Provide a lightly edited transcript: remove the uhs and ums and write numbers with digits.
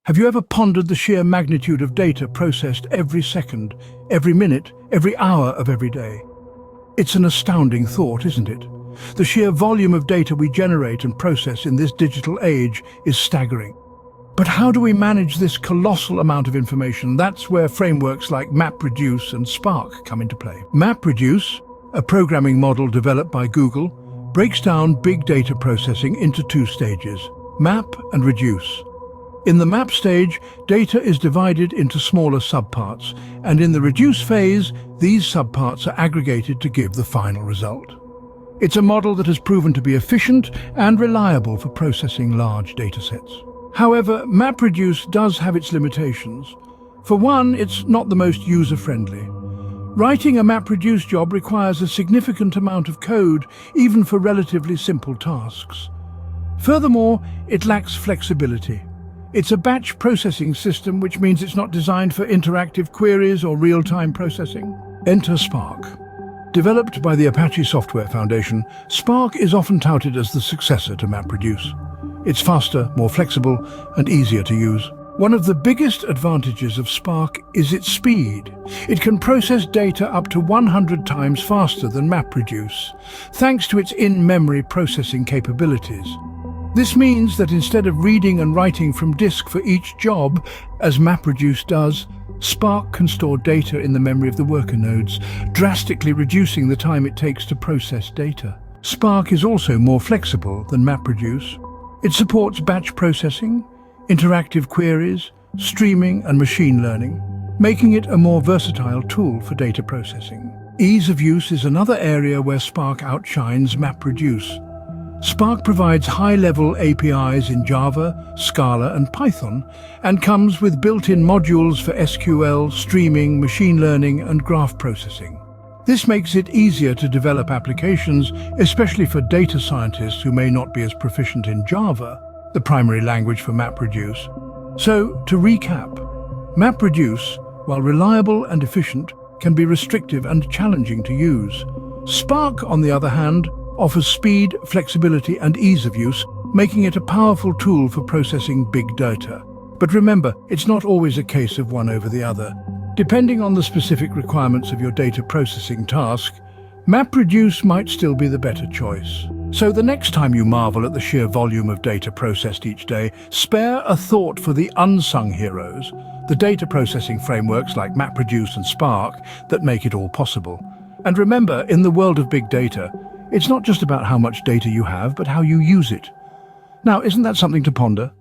Have you ever pondered the sheer magnitude of data processed every second, every minute, every hour of every day? It's an astounding thought, isn't it? The sheer volume of data we generate and process in this digital age is staggering. But how do we manage this colossal amount of information? That's where frameworks like MapReduce and Spark come into play. MapReduce, a programming model developed by Google, breaks down big data processing into two stages: map and reduce. In the map stage, data is divided into smaller subparts, and in the reduce phase, these subparts are aggregated to give the final result. It's a model that has proven to be efficient and reliable for processing large datasets. However, MapReduce does have its limitations. For one, it's not the most user-friendly. Writing a MapReduce job requires a significant amount of code, even for relatively simple tasks. Furthermore, it lacks flexibility. It's a batch processing system, which means it's not designed for interactive queries or real-time processing. Enter Spark. Developed by the Apache Software Foundation, Spark is often touted as the successor to MapReduce. It's faster, more flexible, and easier to use. One of the biggest advantages of Spark is its speed. It can process data up to 100 times faster than MapReduce, thanks to its in-memory processing capabilities. This means that instead of reading and writing from disk for each job, as MapReduce does, Spark can store data in the memory of the worker nodes, drastically reducing the time it takes to process data. Spark is also more flexible than MapReduce. It supports batch processing, interactive queries, streaming and machine learning, making it a more versatile tool for data processing. Ease of use is another area where Spark outshines MapReduce. Spark provides high-level APIs in Java, Scala and Python, and comes with built-in modules for SQL, streaming, machine learning and graph processing. This makes it easier to develop applications, especially for data scientists who may not be as proficient in Java, the primary language for MapReduce. So, to recap, MapReduce, while reliable and efficient, can be restrictive and challenging to use. Spark, on the other hand, offers speed, flexibility and ease of use, making it a powerful tool for processing big data. But remember, it's not always a case of one over the other. Depending on the specific requirements of your data processing task, MapReduce might still be the better choice. So the next time you marvel at the sheer volume of data processed each day, spare a thought for the unsung heroes, the data processing frameworks like MapReduce and Spark that make it all possible. And remember, in the world of big data, it's not just about how much data you have, but how you use it. Now, isn't that something to ponder?